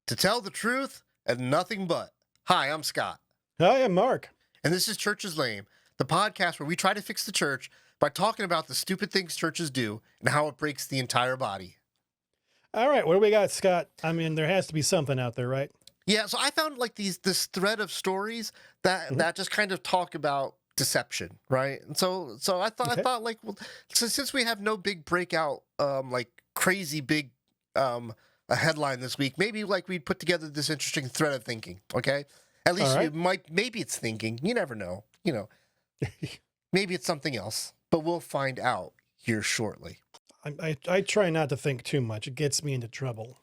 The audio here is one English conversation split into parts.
To tell the truth and nothing but. Hi, I'm Scott. Hi, I'm Mark. And this is Church is Lame, the podcast where we try to fix the church by talking about the stupid things churches do and how it breaks the entire body. All right, what do we got, Scott? I mean, there has to be something out there, right? Yeah, so I found like this thread of stories that just kind of talk about deception, right? And so I thought like, well, since we have no big breakout like crazy big a headline this week, maybe like we'd put together this interesting thread of thinking, okay? At least All right. maybe it's thinking. You never know. Maybe it's something else, but we'll find out here shortly. I try not to think too much. It gets me into trouble.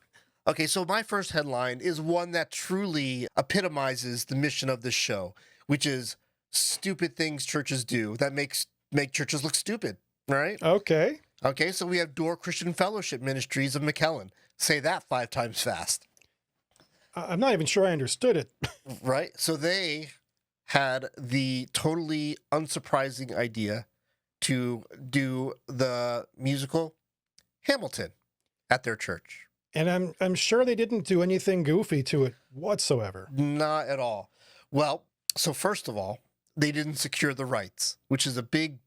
Okay, so my first headline is one that truly epitomizes the mission of this show, which is stupid things churches do that make churches look stupid, right? Okay. Okay, so we have Door Christian Fellowship Ministries of McKellen. Say that 5 times fast. I'm not even sure I understood it. Right? So they had the totally unsurprising idea to do the musical Hamilton at their church. And I'm sure they didn't do anything goofy to it whatsoever. Not at all. Well, so first of all, they didn't secure the rights, which is a big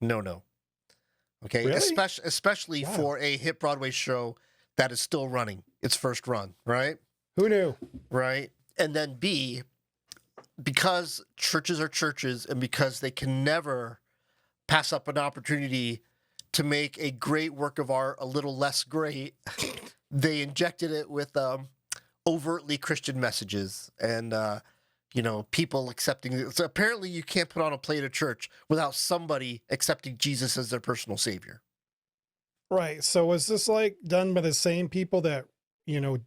no. Okay, Really? especially Wow. for a hit Broadway show that is still running its first run, right? Who knew? Right. And then B, because churches are churches and because they can never pass up an opportunity to make a great work of art a little less great, they injected it with overtly Christian messages and people accepting it. So apparently you can't put on a play at a church without somebody accepting Jesus as their personal savior. Right. So was this like done by the same people that,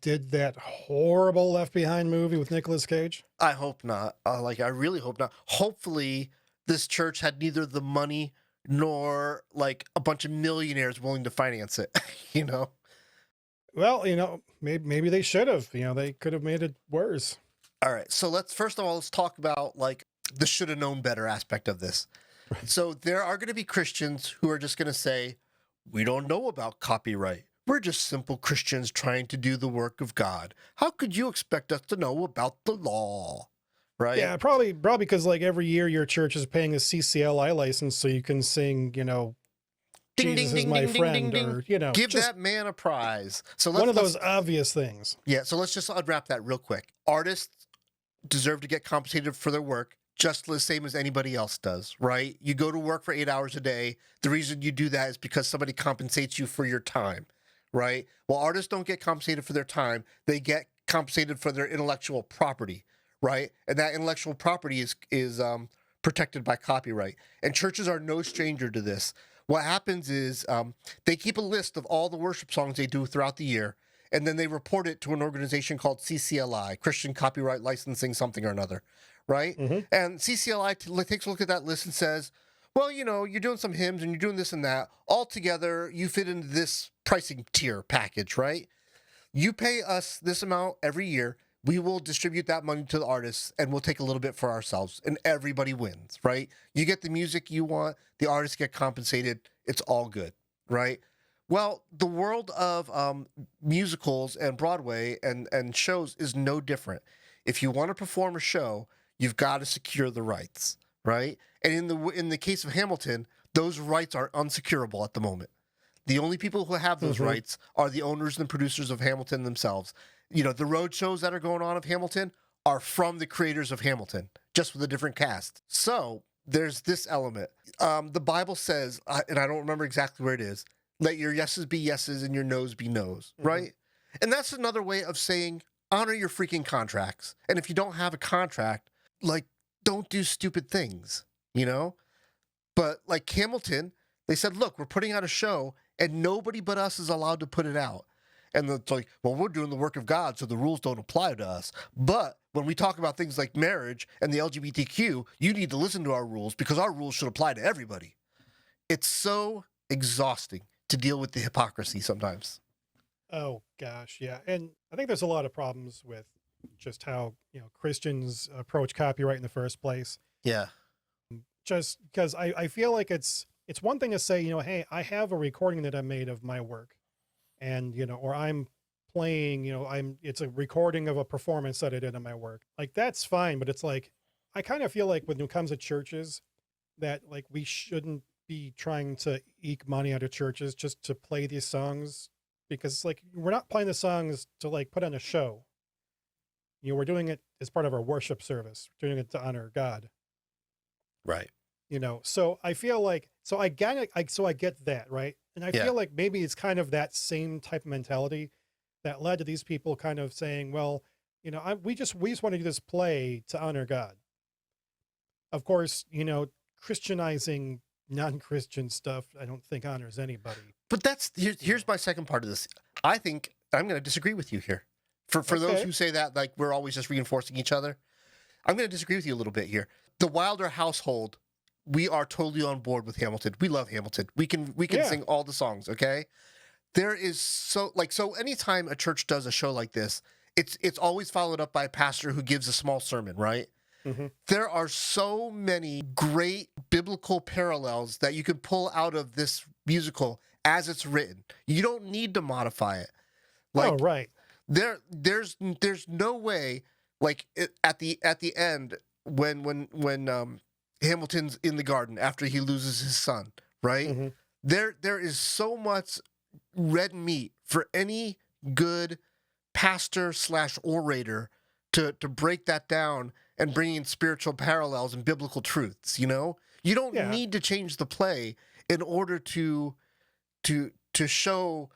did that horrible Left Behind movie with Nicolas Cage? I hope not. I really hope not. Hopefully this church had neither the money nor like a bunch of millionaires willing to finance it, Well, maybe they should have. They could have made it worse. All right. So let's talk about like the should have known better aspect of this. So there are going to be Christians who are just going to say, we don't know about copyright. We're just simple Christians trying to do the work of God. How could you expect us to know about the law? Right? Yeah, probably because like every year your church is paying a CCLI license so you can sing, Ding, Jesus ding, is ding, my ding, ding, friend, ding, or, give just that man a prize. So one of those obvious things. Yeah, so let's just unwrap that real quick. Artists deserve to get compensated for their work just the same as anybody else does, right? You go to work for 8 hours a day. The reason you do that is because somebody compensates you for your time, right? Well, artists don't get compensated for their time. They get compensated for their intellectual property, right? And that intellectual property is protected by copyright. And churches are no stranger to this. What happens is they keep a list of all the worship songs they do throughout the year, and then they report it to an organization called CCLI, Christian Copyright Licensing something or another, right? Mm-hmm. And CCLI takes a look at that list and says, well, you're doing some hymns and you're doing this and that. All together, you fit into this pricing tier package, right? You pay us this amount every year. We will distribute that money to the artists and we'll take a little bit for ourselves and everybody wins, right? You get the music you want, the artists get compensated, it's all good, right? Well, the world of musicals and Broadway and shows is no different. If you want to perform a show, you've got to secure the rights, right? And in the case of Hamilton, those rights are unsecurable at the moment. The only people who have those rights are the owners and producers of Hamilton themselves. The road shows that are going on of Hamilton are from the creators of Hamilton, just with a different cast. So there's this element. The Bible says, and I don't remember exactly where it is, let your yeses be yeses and your noes be noes, right? And that's another way of saying honor your freaking contracts. And if you don't have a contract, like, don't do stupid things, But like Hamilton, they said, look, we're putting out a show and nobody but us is allowed to put it out. And it's like, well, we're doing the work of God, so the rules don't apply to us. But when we talk about things like marriage and the LGBTQ, you need to listen to our rules because our rules should apply to everybody. It's so exhausting to deal with the hypocrisy sometimes. Oh gosh, yeah. And I think there's a lot of problems with just how, Christians approach copyright in the first place. Yeah. Just because I feel like it's one thing to say, hey, I have a recording that I made of my work and, or I'm playing, it's a recording of a performance that I did in my work. Like that's fine, but it's like I kind of feel like when it comes to churches that like we shouldn't be trying to eke money out of churches just to play these songs because it's like we're not playing the songs to like put on a show. We're doing it as part of our worship service, doing it to honor God. Right. So I feel like I get it, so I get that, right? And I Yeah. feel like maybe it's kind of that same type of mentality that led to these people kind of saying, well, we just want to do this play to honor God. Of course, Christianizing non-Christian stuff, I don't think honors anybody. But here's my second part of this. I think I'm going to disagree with you here. For those Okay. who say that like we're always just reinforcing each other, I'm going to disagree with you a little bit here. The Wilder household, we are totally on board with Hamilton. We love Hamilton. We can Yeah. sing all the songs, okay? There is so anytime a church does a show like this, it's always followed up by a pastor who gives a small sermon, right? Mm-hmm. There are so many great biblical parallels that you can pull out of this musical as it's written. You don't need to modify it. Like, oh, right. There's no way, like at the end when Hamilton's in the garden after he loses his son, right? Mm-hmm. There is so much red meat for any good pastor / orator to break that down and bring in spiritual parallels and biblical truths. You don't Yeah. need to change the play in order to show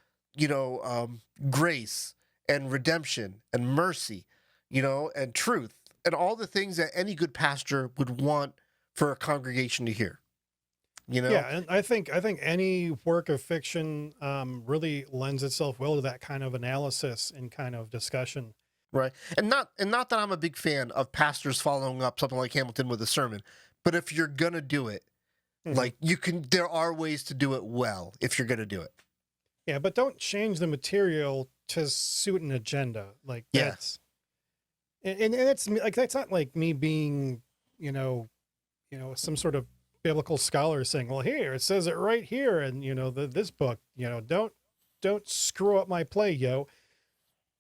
grace and redemption and mercy, and truth and all the things that any good pastor would want for a congregation to hear. Yeah, and I think any work of fiction really lends itself well to that kind of analysis and kind of discussion. Right. And not that I'm a big fan of pastors following up something like Hamilton with a sermon, but if you're gonna do it, Mhm. like there are ways to do it well if you're gonna do it. Yeah, but don't change the material to suit an agenda. Like Yeah. that's and it's like that's not like me being, some sort of biblical scholar saying, well, here it says it right here, and this book, don't screw up my play, yo.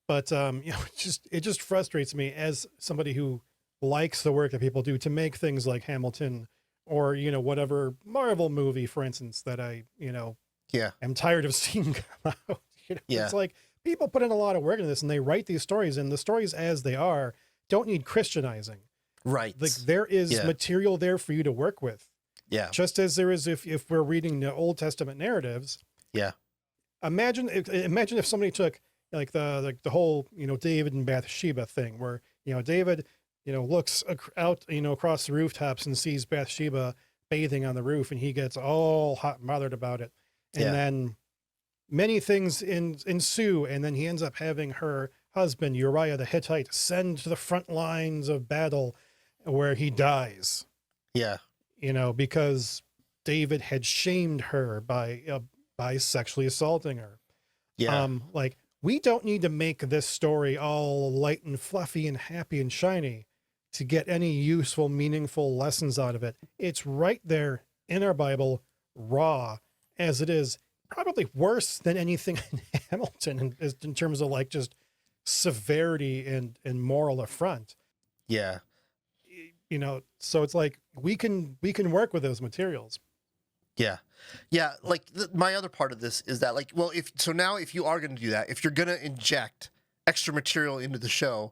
But it just frustrates me as somebody who likes the work that people do to make things like Hamilton or whatever Marvel movie, for instance, that I Yeah. am tired of seeing come out. Yeah. It's like people put in a lot of work into this and they write these stories, and the stories as they are don't need Christianizing. Right. Like there is Yeah. material there for you to work with. Yeah. Just as there is if we're reading the Old Testament narratives. Yeah. Imagine if somebody took like the whole David and Bathsheba thing, where David looks out across the rooftops and sees Bathsheba bathing on the roof, and he gets all hot and bothered about it, and Yeah. then many things ensue, and then he ends up having her husband Uriah the Hittite send to the front lines of battle, where he dies. Yeah. Because David had shamed her by sexually assaulting her. Yeah. Like we don't need to make this story all light and fluffy and happy and shiny to get any useful, meaningful lessons out of it. It's right there in our Bible, raw as it is, probably worse than anything in Hamilton in terms of like just severity and moral affront. Yeah. So it's like we can work with those materials. Yeah. Yeah. Like my other part of this is that like, well, if you are going to do that, if you're going to inject extra material into the show,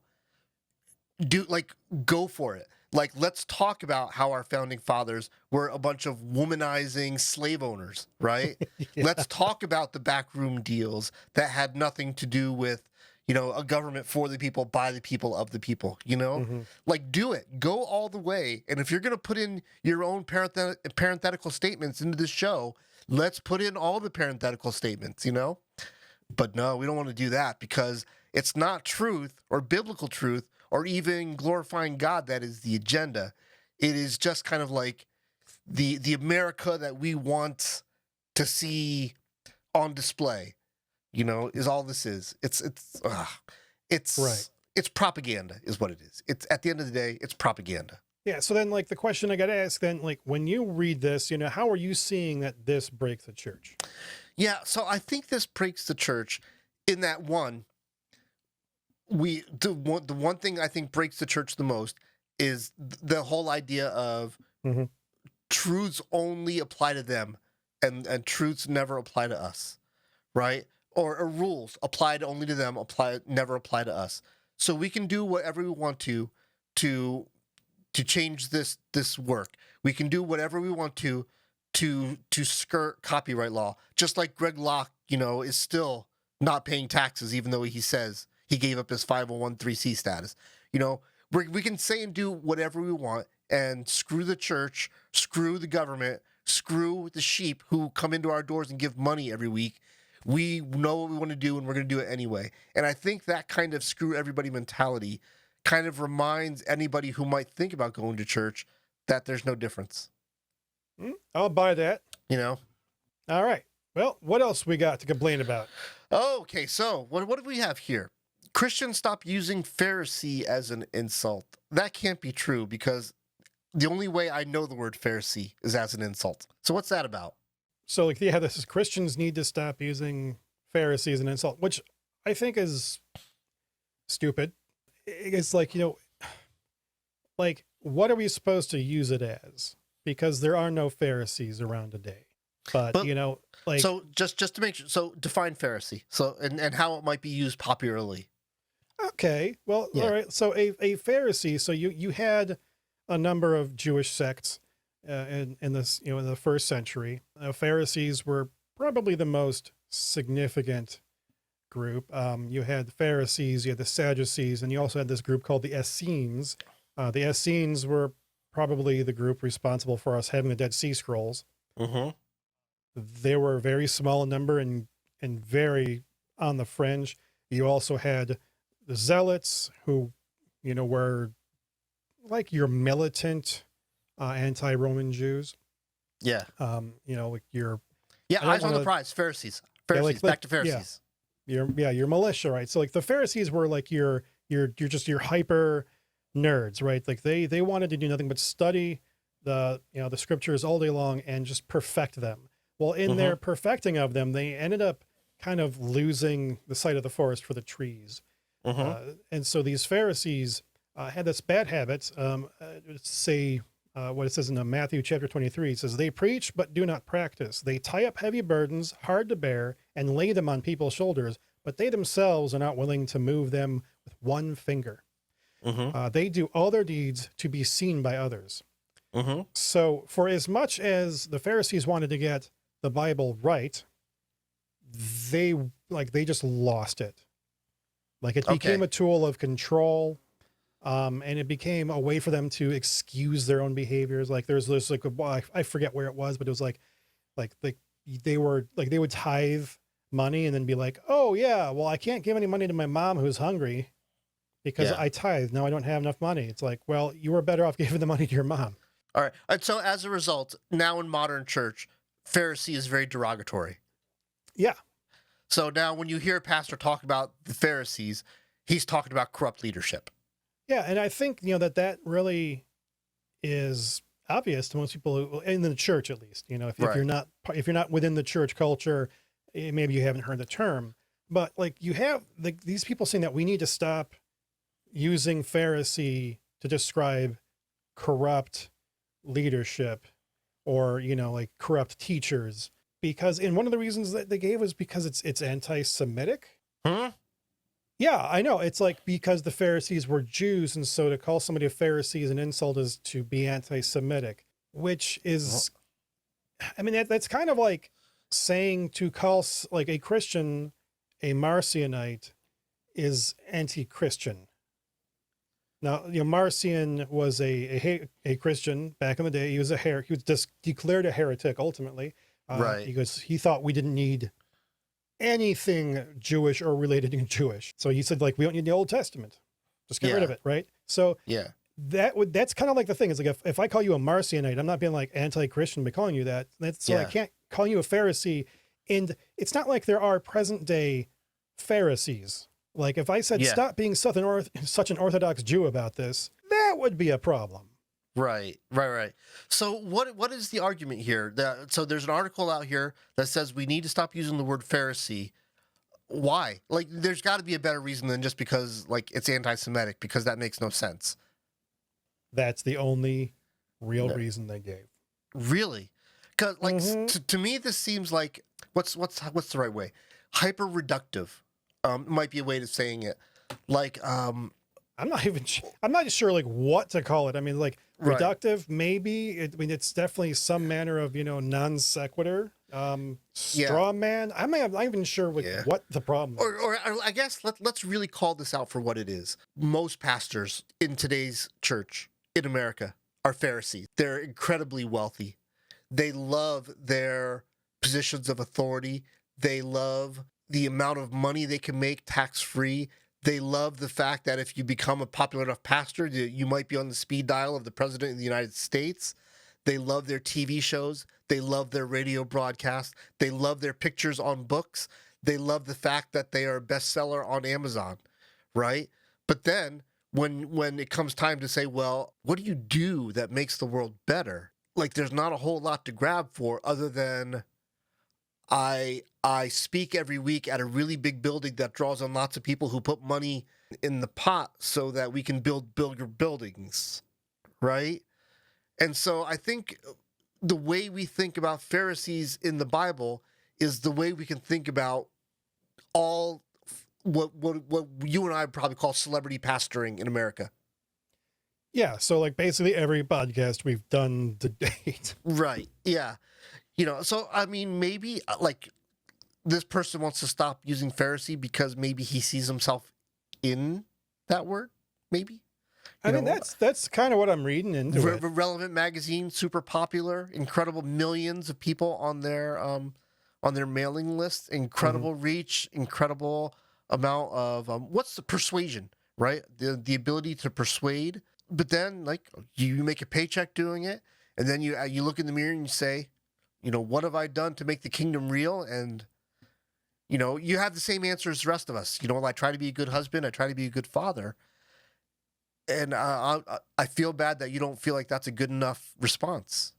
go for it. Like, let's talk about how our founding fathers were a bunch of womanizing slave owners, right? Yeah. Let's talk about the backroom deals that had nothing to do with, a government for the people, by the people, of the people, Mhm. Like, do it. Go all the way. And if you're going to put in your own parenthetical statements into the show, let's put in all the parenthetical statements, But no, we don't want to do that because it's not truth or biblical truth or even glorifying God that is the agenda. It is just kind of like the America that we want to see on display, is all this is. It's Right. It's propaganda is what it is. It's at the end of the day, it's propaganda. Yeah. So then like the question I got to ask then, like when you read this, how are you seeing that this breaks the church? Yeah, so I think this breaks the church in that one, the one thing I think breaks the church the most is the whole idea of Mhm. truths only apply to them, and truths never apply to us, right? Or rules applied only to them, never apply to us. So we can do whatever we want to change this work. We can do whatever we want to skirt copyright law. Just like Greg Locke, is still not paying taxes, even though he says he gave up his 501(c) status. We can say and do whatever we want, and screw the church, screw the government, screw the sheep who come into our doors and give money every week. We know what we want to do, and we're going to do it anyway. And I think that kind of screw everybody mentality kind of reminds anybody who might think about going to church that there's no difference. I'll buy that. All right. Well, what else we got to complain about? Okay, so what do we have here? Christians stop using Pharisee as an insult. That can't be true, because the only way I know the word Pharisee is as an insult. So what's that about? So this is Christians need to stop using Pharisee as an insult, which I think is stupid. It's what are we supposed to use it as? Because there are no Pharisees around today. But so just to make sure, so define Pharisee. So and how it might be used popularly. Okay. Well, yeah. All right. So a Pharisee, so you had a number of Jewish sects in this, in the first century. Pharisees were probably the most significant group. You had the Pharisees, you had the Sadducees, and you also had this group called the Essenes. The Essenes were probably the group responsible for us having the Dead Sea Scrolls. Mm-hmm. They were very small in number and very on the fringe. You also had the Zealots, who, were like your militant anti-Roman Jews. Yeah. Like your... Yeah, eyes on the prize, Pharisees. Pharisees, back to Pharisees. Yeah. Your militia, right? So the Pharisees were like your hyper nerds, right? Like they wanted to do nothing but study the scriptures all day long and just perfect them. Well, in their perfecting of them, they ended up kind of losing the sight of the forest for the trees. And so these Pharisees had this bad habit. Say what it says in Matthew chapter 23. It says, "They preach but do not practice. They tie up heavy burdens, hard to bear, and lay them on people's shoulders, but they themselves are not willing to move them with one finger." They do all their deeds to be seen by others. So for as much as the Pharisees wanted to get the Bible right, they just lost it. Like it became a tool of control, and it became a way for them to excuse their own behaviors. Like there's this I forget where it was, but it was they would tithe money and then be like, "Oh yeah, well I can't give any money to my mom who's hungry because I tithe. Now I don't have enough money." It's like, well, you were better off giving the money to your mom. All right. And so as a result, now in modern church, Pharisee is very derogatory. Yeah. So now when you hear a pastor talk about the Pharisees, he's talking about corrupt leadership. Yeah. And I think, that really is obvious to most people in the church, at least, if you're not within the church culture, maybe you haven't heard the term, but you have these people saying that we need to stop using Pharisee to describe corrupt leadership or corrupt teachers, because one of the reasons that they gave was because it's anti-Semitic. Yeah, I know. It's because the Pharisees were Jews, and so to call somebody a Pharisee as an insult is to be anti-Semitic, which is, that's kind of like saying to call a Christian a Marcionite is anti-Christian. Now, Marcion was a Christian back in the day. He was he was just declared a heretic ultimately, right? Because he thought we didn't need anything Jewish or related to Jewish. So he said, we don't need the Old Testament. Just get rid of it, right? So yeah, that's kind of like the thing. Is if I call you a Marcionite, I'm not being anti-Christian by calling you that. I can't call you a Pharisee. And it's not like there are present day Pharisees. If I said, stop being such an Orthodox Jew about this, that would be a problem. Right. So what is the argument here? So there's an article out here that says we need to stop using the word Pharisee. why? Like, there's got to be a better reason than just because, like, it's anti-Semitic, because that makes no sense. That's the only real reason they gave. Really? Because, like, to me, this seems like, what's the right way? Hyper reductive, might be a way of saying it. Like, I'm not sure like what to call it. I mean, like reductive, maybe. I mean, it's definitely some manner of, non sequitur. Straw man. I'm not even sure what the problem is. Or I guess let's really call this out for what it is. Most pastors in today's church in America are Pharisees. They're incredibly wealthy. They love their positions of authority. They love the amount of money they can make tax-free. They love the fact that if you become a popular enough pastor, you might be on the speed dial of the president of the United States. They love their TV shows. They love their radio broadcasts. They love their pictures on books. They love the fact that they are a bestseller on Amazon, right? But then when it comes time to say, well, what do you do that makes the world better? Like, there's not a whole lot to grab for other than I speak every week at a really big building that draws on lots of people who put money in the pot so that we can build bigger buildings, right? And so I think the way we think about Pharisees in the Bible is the way we can think about all what you and I probably call celebrity pastoring in America. Yeah, so like basically every podcast we've done to date. Right. Yeah. So I mean, maybe like this person wants to stop using Pharisee because maybe he sees himself in that word, maybe. I mean, that's kind of what I'm reading into it. Relevant magazine, super popular, incredible millions of people on their mailing list, incredible reach, incredible amount of what's the persuasion, right? The ability to persuade. But then, like, you make a paycheck doing it, and then you look in the mirror and you say, what have I done to make the kingdom real? And you have the same answer as the rest of us. I try to be a good husband. I try to be a good father. And I feel bad that you don't feel like that's a good enough response,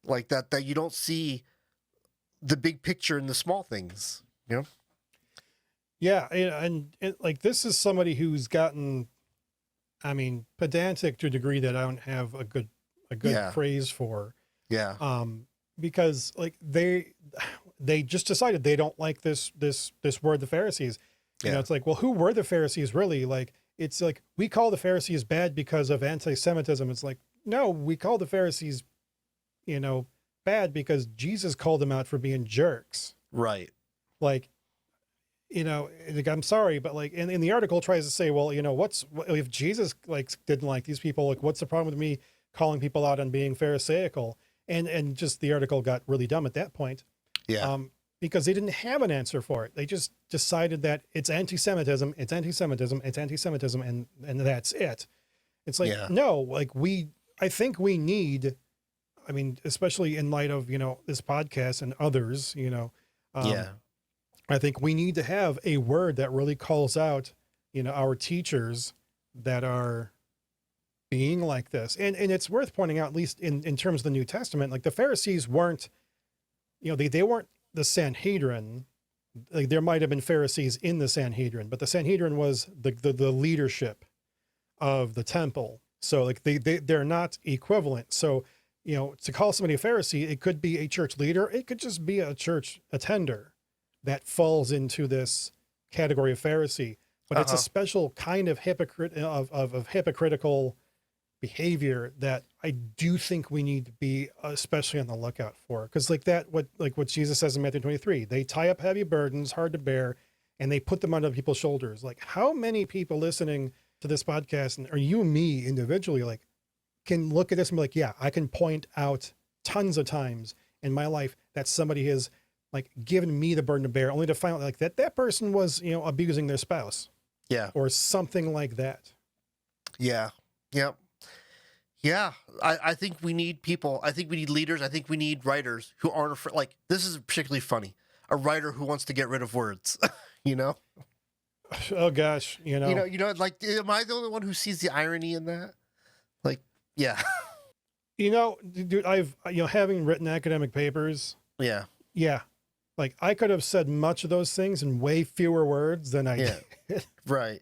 like that you don't see the big picture in the small things, Yeah. And like, this is somebody who's gotten, I mean, pedantic to a degree that I don't have a good phrase for. Yeah. Because like they just decided they don't like this word, the Pharisees. It's like, well, who were the Pharisees really? Like, it's like, we call the Pharisees bad because of anti-Semitism. It's like, no, we call the Pharisees, bad because Jesus called them out for being jerks. Right. Like, I'm sorry, but like in the article tries to say, well, if Jesus like didn't like these people, like what's the problem with me calling people out on being Pharisaical? And just the article got really dumb at that point. Yeah. Because they didn't have an answer for it. They just decided that it's anti-Semitism, it's anti-Semitism, it's anti-Semitism, and that's it. It's like, no, like I think we need, I mean, especially in light of, this podcast and others, I think we need to have a word that really calls out, our teachers that are being like this. And it's worth pointing out, at least in terms of the New Testament, like the Pharisees weren't, they weren't the Sanhedrin. Like there might have been Pharisees in the Sanhedrin, but the Sanhedrin was the leadership of the temple. So like they're not equivalent. So, to call somebody a Pharisee, it could be a church leader. It could just be a church attender that falls into this category of Pharisee, but it's a special kind of hypocritical behavior that I do think we need to be especially on the lookout for. Cause like what Jesus says in Matthew 23, they tie up heavy burdens, hard to bear, and they put them on other people's shoulders. Like how many people listening to this podcast, and or you and me individually, like can look at this and be like, yeah, I can point out tons of times in my life that somebody has like given me the burden to bear, only to find out like that person was, abusing their spouse. Yeah. Or something like that. Yeah. Yep. Yeah. I think we need people. I think we need leaders. I think we need writers who aren't afraid. Like, this is particularly funny. A writer who wants to get rid of words, Oh gosh. Like, am I the only one who sees the irony in that? Like, yeah. Dude, I've, having written academic papers. Yeah. Yeah. Like I could have said much of those things in way fewer words than I Yeah. did. Right.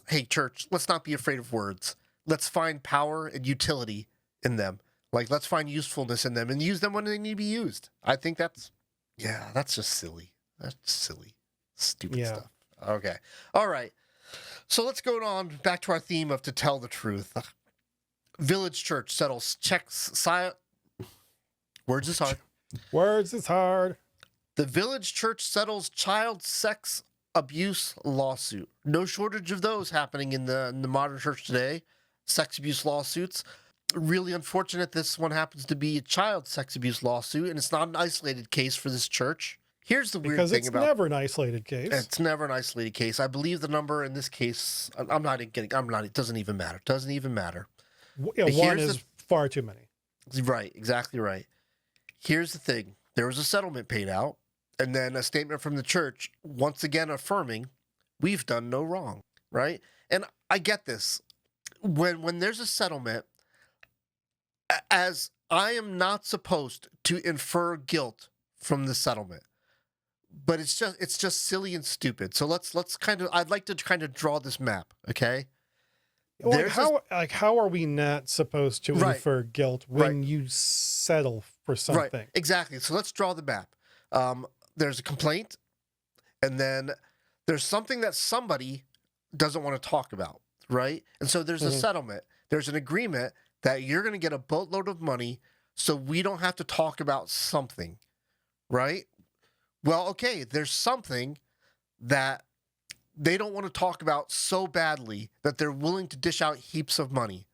Hey, church, let's not be afraid of words. Let's find power and utility in them. Like, let's find usefulness in them and use them when they need to be used. I think that's just silly. That's silly. Stupid Yeah. stuff. Okay. All right. So let's go on back to our theme of to tell the truth. Village church settles words is hard. Words is hard. The village church settles child sex abuse lawsuit. No shortage of those happening in the modern church today. Sex abuse lawsuits. Really unfortunate this one happens to be a child sex abuse lawsuit, and it's not an isolated case for this church. Here's the weird Because thing it's about never an isolated case. it's never an isolated case. I believe the number in this case. It doesn't even matter. Doesn't even matter. Yeah, But one here's is far too many. Right. Exactly right. Here's the thing. There was a settlement paid out, and then a statement from the church once again affirming we've done no wrong. Right. And I get this. When there's a settlement, as I am not supposed to infer guilt from the settlement, but it's just silly and stupid. So let's I'd like to kind of draw this map, okay? Like how are we not supposed to Right. infer guilt when you settle for something? Right, exactly. So let's draw the map. There's a complaint, and then there's something that somebody doesn't want to talk about, right? And so there's a settlement. There's an agreement that you're going to get a boatload of money so we don't have to talk about something, right? Well, okay, there's something that they don't want to talk about so badly that they're willing to dish out heaps of money.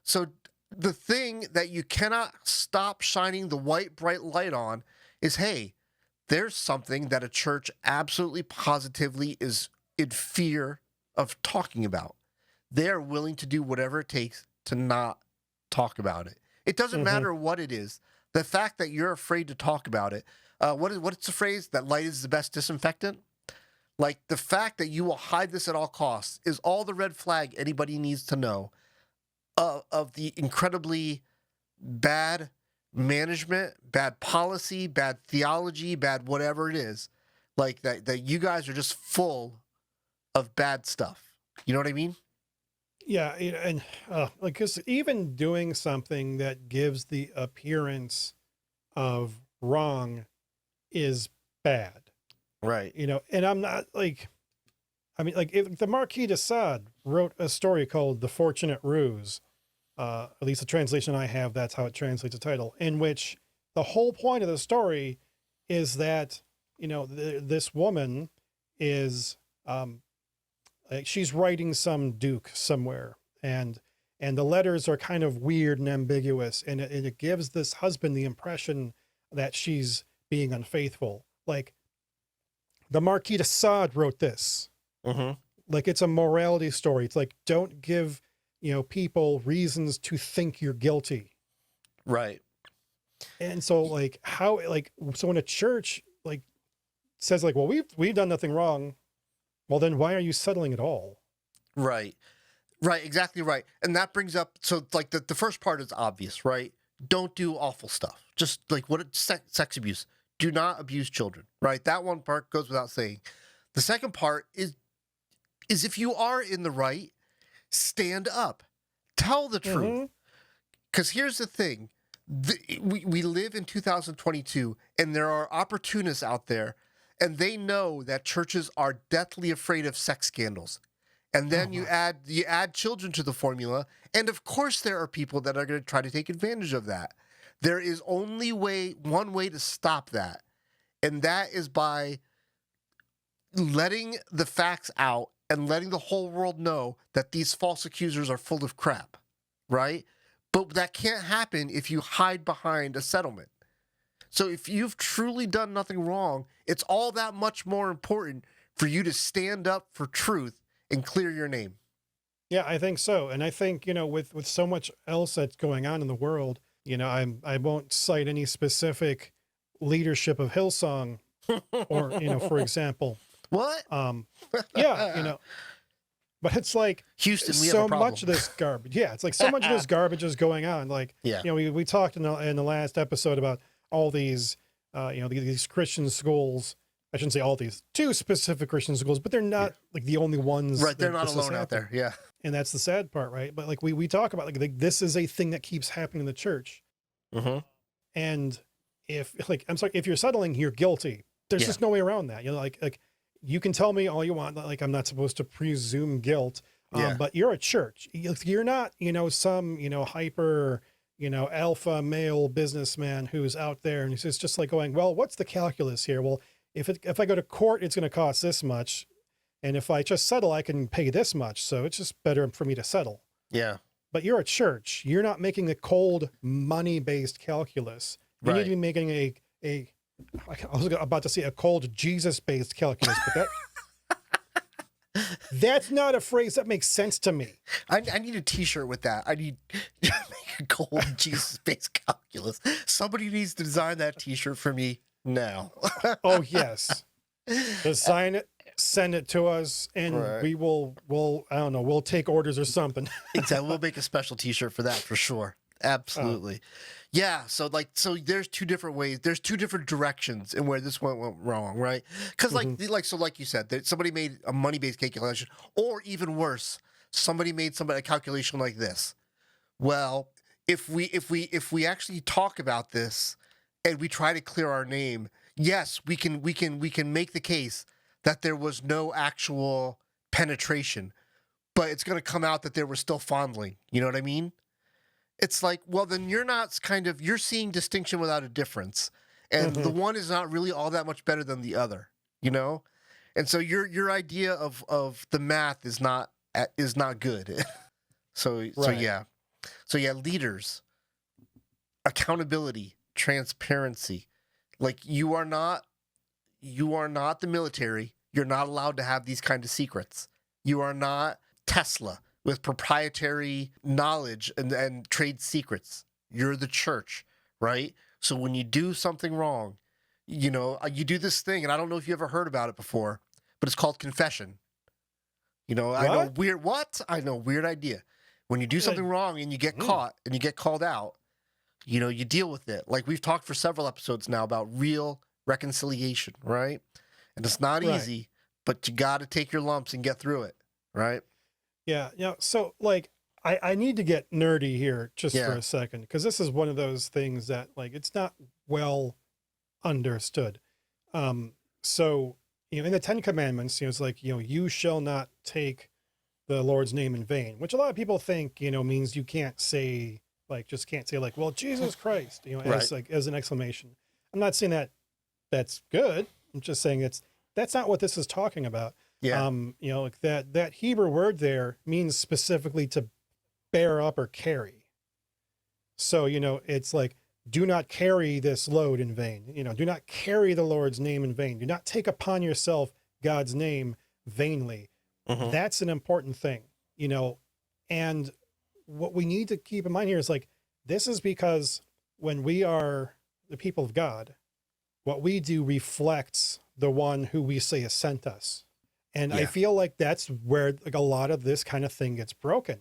So the thing that you cannot stop shining the white, bright light on is, hey, there's something that a church absolutely positively is in fear of talking about. They're willing to do whatever it takes to not talk about it. It doesn't matter what it is. The fact that you're afraid to talk about it, what's the phrase? That light is the best disinfectant? Like, the fact that you will hide this at all costs is all the red flag anybody needs to know of the incredibly bad management, bad policy, bad theology, bad whatever it is. Like, that you guys are just full of bad stuff. You know what I mean? Yeah, and like, because even doing something that gives the appearance of wrong is bad. Right. And I'm not like, I mean, like if the Marquis de Sade wrote a story called The Fortunate Ruse, at least the translation I have, that's how it translates the title, in which the whole point of the story is that, this woman is, like she's writing some duke somewhere, and the letters are kind of weird and ambiguous, and it gives this husband the impression that she's being unfaithful. Like, the Marquis de Sade wrote this. Like, it's a morality story. It's like, don't give, people reasons to think you're guilty. Right. And so, like, so when a church, like, says, like, well, we've done nothing wrong, well, then why are you settling at all? Right. Right. Exactly right. And that brings up, so like the first part is obvious, right? Don't do awful stuff. Just like sex abuse. Do not abuse children, right? That one part goes without saying. The second part is if you are in the right, stand up. Tell the truth. Because here's the thing. We live in 2022, and there are opportunists out there, and they know that churches are deathly afraid of sex scandals. And then you add children to the formula, and of course there are people that are going to try to take advantage of that. There is only one way to stop that, and that is by letting the facts out and letting the whole world know that these false accusers are full of crap, right? But that can't happen if you hide behind a settlement. So if you've truly done nothing wrong, it's all that much more important for you to stand up for truth and clear your name. Yeah, I think so. And I think, with so much else that's going on in the world, I won't cite any specific leadership of Hillsong or, for example. What? Yeah, but it's like Houston, we have so a problem. much of this garbage. Yeah, it's like so much of this garbage is going on. Like, Yeah. we talked in the last episode about all these these Christian schools. I shouldn't say all these, two specific Christian schools, but they're not like the only ones. Right. They're that not this has alone out there. happened. Yeah. And that's the sad part, right? But like we talk about like this is a thing that keeps happening in the church. Mm-hmm. And if you're settling, you're guilty. There's just no way around that. Like you can tell me all you want, like I'm not supposed to presume guilt. But you're a church. You're not, some, hyper, alpha male businessman who's out there and he's just like going, well, what's the calculus here? Well, if I go to court, it's going to cost this much. And if I just settle, I can pay this much. So it's just better for me to settle. Yeah. But you're a church. You're not making a cold money-based calculus. You need to be making I was about to say a cold Jesus-based calculus, but that's not a phrase that makes sense to me. I need a t-shirt with that. I need to make a cold Jesus-based calculus. Somebody needs to design that t-shirt for me now. Oh, yes. Design it, send it to us, and we'll take orders or something. Exactly. We'll make a special t-shirt for that for sure. Absolutely. Yeah. So there's two different ways. There's two different directions in where this went wrong, right? Because like you said, that somebody made a money-based calculation, or even worse, somebody made a calculation like this. Well, if we actually talk about this and we try to clear our name, yes, we can make the case that there was no actual penetration, but it's going to come out that there was still fondling. You know what I mean? It's like, well, then you're seeing distinction without a difference. And the one is not really all that much better than the other, And so your idea of the math is not good. So yeah, leaders, accountability, transparency. Like you are not the military. You're not allowed to have these kind of secrets. You are not Tesla with proprietary knowledge and trade secrets. You're the church, right? So when you do something wrong, you do this thing, and I don't know if you ever heard about it before, but it's called confession. I know weird idea. When you do something wrong and you get caught and you get called out, you deal with it. Like we've talked for several episodes now about real reconciliation, right? And it's not easy, but you got to take your lumps and get through it, right? Yeah. So like, I need to get nerdy here just for a second, because this is one of those things that like, it's not well understood. So, in the 10 Commandments, it's like, you shall not take the Lord's name in vain, which a lot of people think, means you can't say well, Jesus Christ, as an exclamation. I'm not saying that that's good. I'm just saying that's not what this is talking about. Yeah. Like that Hebrew word there means specifically to bear up or carry. So, it's like, do not carry this load in vain. Do not carry the Lord's name in vain. Do not take upon yourself God's name vainly. Mm-hmm. That's an important thing, and what we need to keep in mind here is like, this is because when we are the people of God, what we do reflects the one who we say has sent us. And I feel like that's where like a lot of this kind of thing gets broken.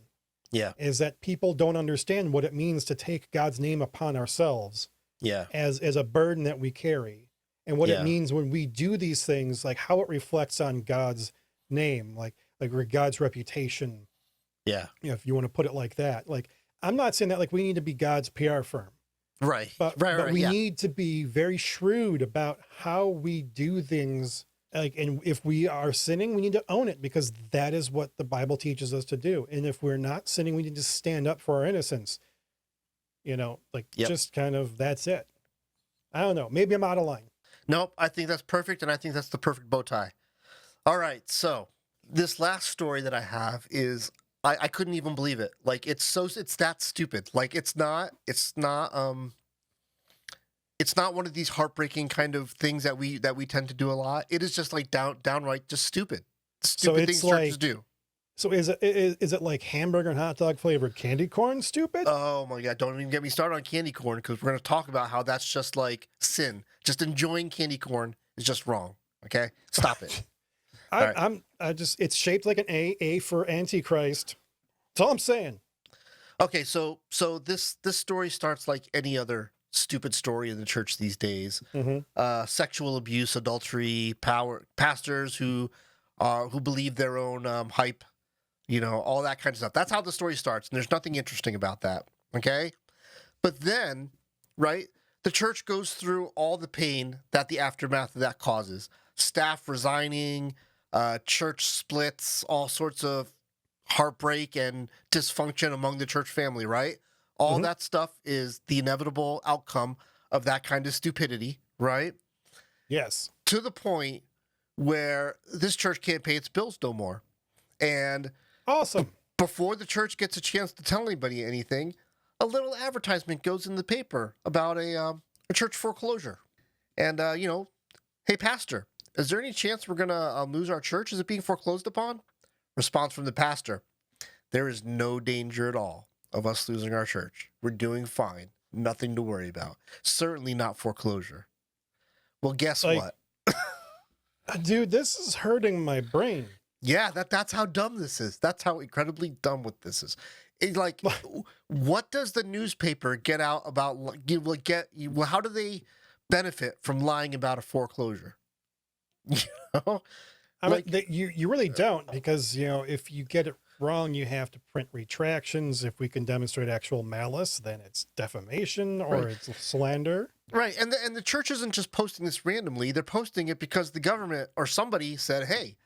Yeah. Is that people don't understand what it means to take God's name upon ourselves. Yeah. As a burden that we carry, and what it means when we do these things, like how it reflects on God's name, like God's reputation. Yeah. If you want to put it like that. Like, I'm not saying that like we need to be God's PR firm. Right. But we need to be very shrewd about how we do things. Like, and if we are sinning, we need to own it, because that is what the Bible teaches us to do. And if we're not sinning, we need to stand up for our innocence. Just kind of, that's it. I don't know. Maybe I'm out of line. Nope. I think that's perfect. And I think that's the perfect bow tie. All right. So this last story that I have is, I couldn't even believe it. Like, it's that stupid. Like, it's not one of these heartbreaking kind of things that we tend to do a lot. It is just like downright just stupid things churches do. So is it like hamburger and hot dog flavored candy corn stupid? Oh my God. Don't even get me started on candy corn, because we're going to talk about how that's just like sin. Just enjoying candy corn is just wrong. Okay. Stop it. It's shaped like an A for Antichrist. That's all I'm saying. Okay. So this story starts like any other stupid story in the church these days. Mm-hmm. Sexual abuse, adultery, power, pastors who believe their own hype, all that kind of stuff. That's how the story starts, and there's nothing interesting about that. Okay, but then, right, the church goes through all the pain that the aftermath of that causes: staff resigning, church splits, all sorts of heartbreak and dysfunction among the church family. Right, all Mm-hmm. that stuff is the inevitable outcome of that kind of stupidity. Right, Yes. to the point where this church can't pay its bills no more. And Awesome. before the church gets a chance to tell anybody anything, a little advertisement goes in the paper about a church foreclosure. And, hey, pastor, is there any chance we're going to lose our church? Is it being foreclosed upon? Response from the pastor: there is no danger at all of us losing our church. We're doing fine. Nothing to worry about. Certainly not foreclosure. Well, guess Like, what? dude, this is hurting my brain. Yeah, that's how dumb this is. That's how incredibly dumb what this is. It's like, what does the newspaper get out about? How do they benefit from lying about a foreclosure? You know, I mean, like, you really don't, because if you get it wrong, you have to print retractions. If we can demonstrate actual malice, then it's defamation or Right. it's slander. right, and the church isn't just posting this randomly. They're posting it because the government or somebody said, "Hey,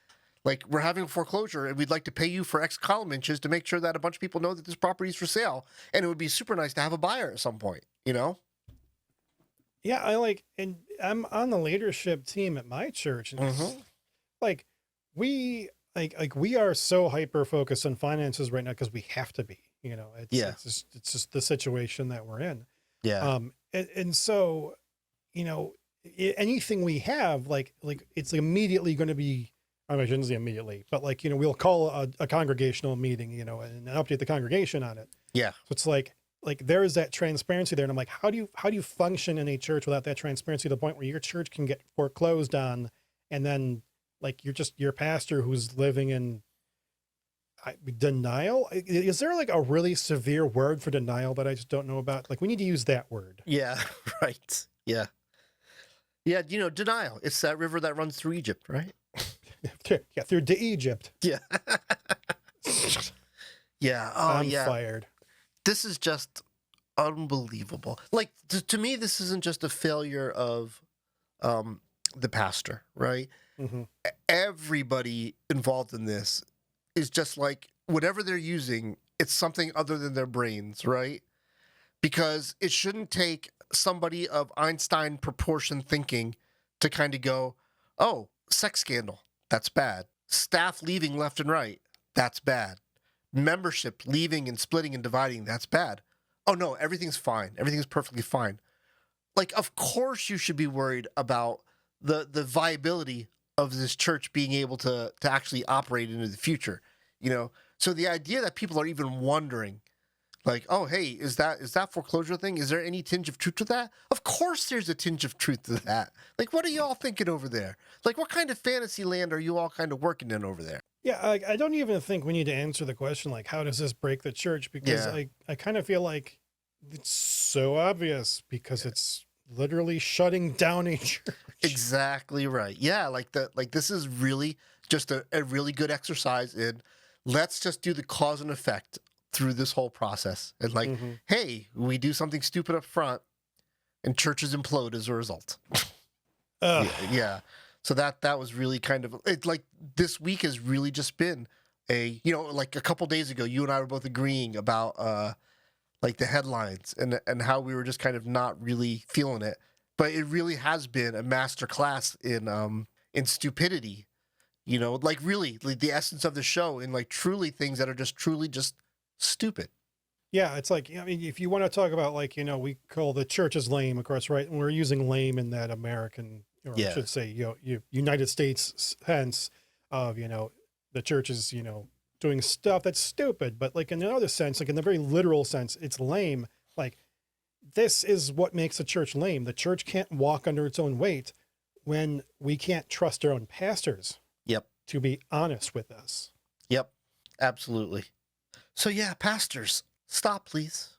like, we're having a foreclosure and we'd like to pay you for X column inches to make sure that a bunch of people know that this property is for sale, and it would be super nice to have a buyer at some point." Yeah, and I'm on the leadership team at my church, and Mm-hmm. like we we are so hyper focused on finances right now because we have to be. Yeah. It's just the situation that we're in. Yeah. And so, anything we have, it's immediately going to be, I mean, I shouldn't say immediately, but we'll call a congregational meeting, and update the congregation on it. Yeah. So it's like there is that transparency there. And I'm like, how do you function in a church without that transparency, to the point where your church can get foreclosed on, and then you're just your pastor who's living in denial? Is there a really severe word for denial that I just don't know about? We need to use that word. Yeah. Right. Yeah. Yeah. Denial. It's that river that runs through Egypt, right? Yeah, through to Egypt. Yeah. Yeah. Oh, I'm yeah. fired. This is just unbelievable. Like, to me, this isn't just a failure of the pastor, right? Mm-hmm. Everybody involved in this is just like, whatever they're using, it's something other than their brains, right? Because it shouldn't take somebody of Einstein proportion thinking to kind of go, oh, sex scandal, that's bad. Staff leaving left and right, that's bad. Membership leaving and splitting and dividing, that's bad. Oh no, everything's fine. Everything's perfectly fine. Like, of course you should be worried about the viability of this church being able to actually operate into the future. So the idea that people are even wondering, like, oh, hey, is that foreclosure thing? Is there any tinge of truth to that? Of course there's a tinge of truth to that. Like, what are you all thinking over there? Like, what kind of fantasy land are you all kind of working in over there? Yeah, I don't even think we need to answer the question, how does this break the church? Because Yeah. I kind of feel like it's so obvious, because it's literally shutting down a church. Exactly right. Yeah, this is really just a really good exercise in, let's just do the cause and effect through this whole process. And Mhm. hey, we do something stupid up front and churches implode as a result. Ugh. Yeah. So that was really kind of it. Like, this week has really just been a couple days ago, you and I were both agreeing about the headlines and how we were just kind of not really feeling it. But it really has been a master class in stupidity. Really, the essence of the show, in truly things that are just truly just stupid. Yeah, it's if you want to talk about, we call the churches lame, of course, right? And we're using lame in that American, or I Yeah. should say, United States sense of, the church is, doing stuff that's stupid. But in another sense, in the very literal sense, it's lame. This is what makes the church lame. The church can't walk under its own weight when we can't trust our own pastors Yep. to be honest with us. Yep. Absolutely. So yeah, pastors, stop, please.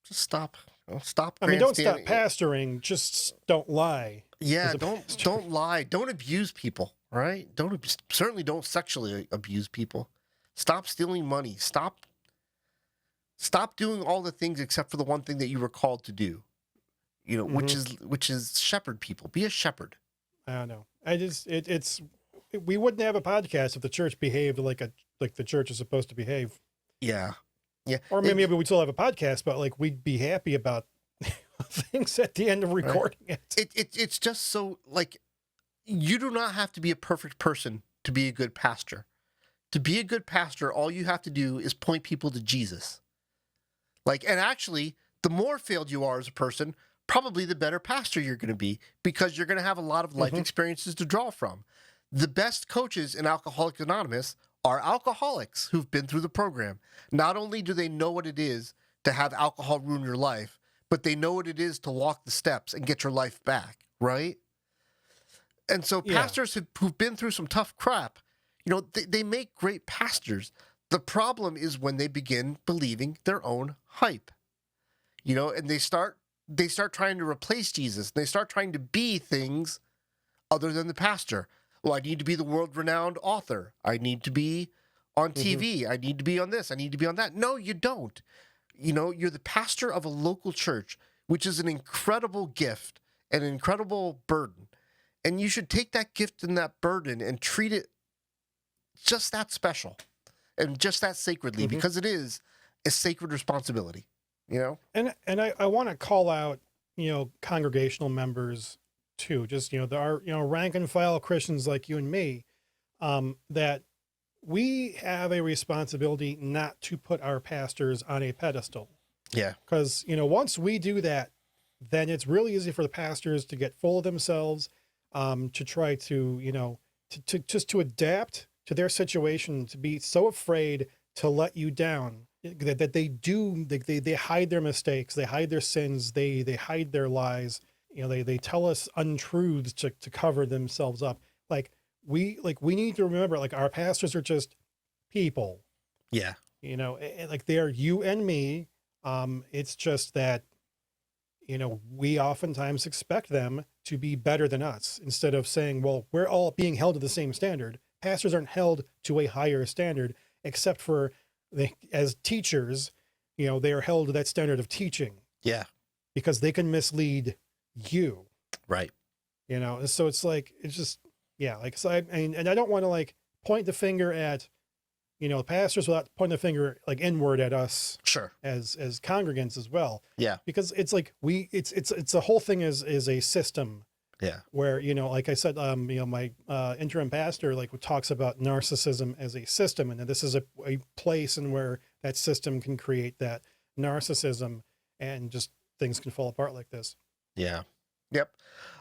Just stop. Well, stop I mean, don't stop grandstanding. pastoring. Just don't lie. Yeah, as a don't pastor. don't lie. Don't abuse people. Right? Certainly don't sexually abuse people. Stop stealing money. Stop doing all the things except for the one thing that you were called to do. You know, Mhm. which is shepherd people. Be a shepherd. I don't know. We wouldn't have a podcast if the church behaved like the church is supposed to behave. Yeah. Yeah. Or maybe we'd still have a podcast, but like we'd be happy about things at the end of recording it. It's just so like you do not have to be a perfect person to be a good pastor. To be a good pastor, all you have to do is point people to Jesus. Like, and actually, the more failed you are as a person, probably the better pastor you're going to be because you're going to have a lot of life experiences to draw from. The best coaches in Alcoholics Anonymous are alcoholics who've been through the program. Not only do they know what it is to have alcohol ruin your life, but they know what it is to walk the steps and get your life back, right? And so pastors who've been through some tough crap, you know, they make great pastors. The problem is when they begin believing their own hype, you know, and they start trying to replace Jesus. They start trying to be things other than the pastor. Well, I need to be the world-renowned author. I need to be on TV. I need to be on this. I need to be on that. No, you don't. You know, you're the pastor of a local church, which is an incredible gift and an incredible burden. And you should take that gift and that burden and treat it just that special and just that sacredly because it is a sacred responsibility, you know? And I want to call out, you know, congregational members too, just, you know, there are, you know, rank and file Christians like you and me, that we have a responsibility not to put our pastors on a pedestal. Yeah. Because, you know, once we do that, then it's really easy for the pastors to get full of themselves, to try to, you know, to just to adapt to their situation, to be so afraid to let you down that they hide their mistakes, they hide their sins, they hide their lies. You know, they tell us untruths to cover themselves up. Like we need to remember, like, our pastors are just people. Yeah. You know, like they are you and me. It's just that, you know, we oftentimes expect them to be better than us instead of saying, well, we're all being held to the same standard. Pastors aren't held to a higher standard, except for as teachers, you know, they are held to that standard of teaching. Yeah. Because they can mislead you. Right. You know, so it's like, it's just, yeah. Like, so and I don't want to like point the finger at, you know, pastors without pointing the finger like inward at us. Sure. As congregants as well. Yeah. Because it's like it's the whole thing is a system. Yeah. Where, you know, like I said, you know, my interim pastor like talks about narcissism as a system, and that this is a place in where that system can create that narcissism, and just things can fall apart like this. Yeah. Yep.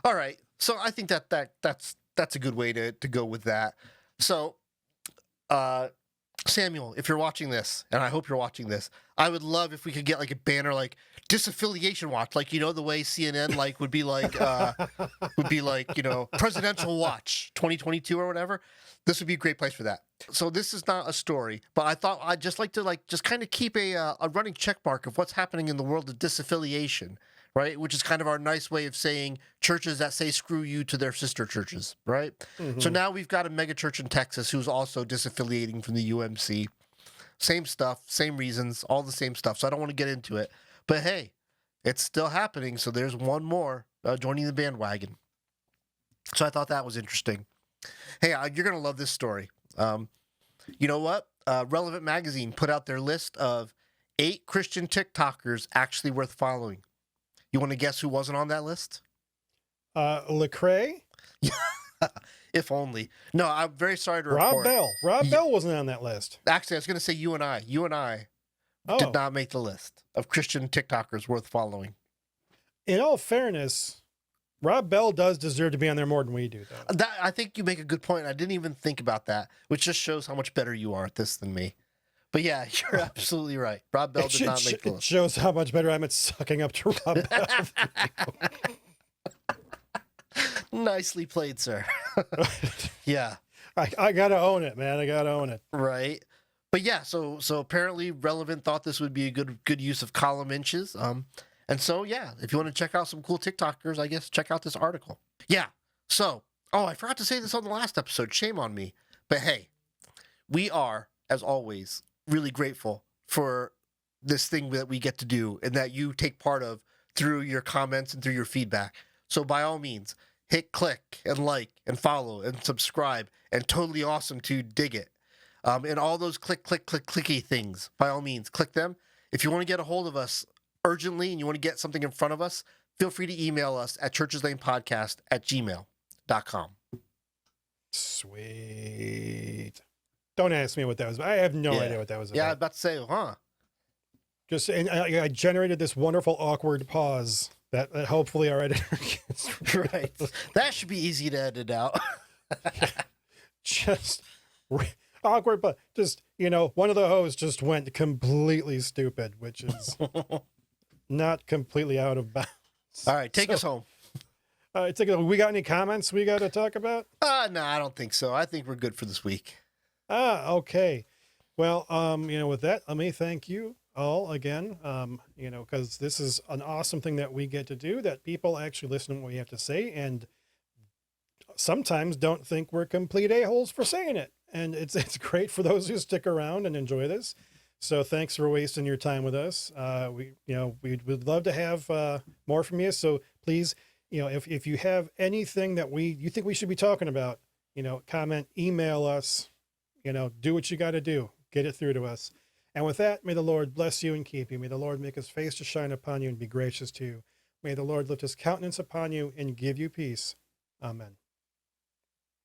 All right. So I think that's a good way to go with that. So, Samuel, if you're watching this, and I hope you're watching this, I would love if we could get like a banner like disaffiliation watch, like, you know, the way CNN like would be like, you know, presidential watch 2022 or whatever. This would be a great place for that. So this is not a story, but I thought I'd just like to like just kind of keep a running check mark of what's happening in the world of disaffiliation, right? Which is kind of our nice way of saying churches that say screw you to their sister churches, right? So now we've got a mega church in Texas who's also disaffiliating from the UMC. Same stuff, same reasons, all the same stuff. So I don't want to get into it. But hey, it's still happening. So there's one more joining the bandwagon. So I thought that was interesting. Hey, you're going to love this story. You know what? Relevant Magazine put out their list of 8 Christian TikTokers actually worth following. You want to guess who wasn't on that list? Lecrae? If only. No, I'm very sorry to report. Rob Bell wasn't on that list. Actually, I was going to say you and I did not make the list of Christian TikTokers worth following. In all fairness, Rob Bell does deserve to be on there more than we do, though. I think you make a good point. I didn't even think about that, which just shows how much better you are at this than me. But yeah, you're absolutely right. Rob Bell did not make the list. It shows how much better I'm at sucking up to Rob Bell. Nicely played, sir. Yeah. I gotta own it, man. I gotta own it. Right. But yeah, so apparently Relevant thought this would be a good use of column inches. And so, yeah, if you want to check out some cool TikTokers, I guess check out this article. Yeah. So, oh, I forgot to say this on the last episode. Shame on me. But hey, we are, as always, really grateful for this thing that we get to do and that you take part of through your comments and through your feedback. So by all means, hit click and like and follow and subscribe, and totally awesome to dig it. And all those clicky things, by all means, click them. If you want to get a hold of us urgently and you want to get something in front of us, feel free to email us at churcheslanepodcast@gmail.com. Sweet. Don't ask me what that was. I have no idea what that was about. Yeah, I was about to say, huh? Just, and I generated this wonderful awkward pause that hopefully our editor gets right. That should be easy to edit out. Just awkward, but just, one of the hosts just went completely stupid, which is not completely out of bounds. All right, take us home. All right, we got any comments we got to talk about? No, I don't think so. I think we're good for this week. Okay. Well, with that, let me thank you all again, because this is an awesome thing that we get to do, that people actually listen to what we have to say and sometimes don't think we're complete a-holes for saying it. And it's great for those who stick around and enjoy this. So thanks for wasting your time with us. We would love to have more from you. So please, if you have anything that you think we should be talking about, comment, email us, do what you got to do, get it through to us. And with that, may the Lord bless you and keep you. May the Lord make his face to shine upon you and be gracious to you. May the Lord lift his countenance upon you and give you peace. Amen.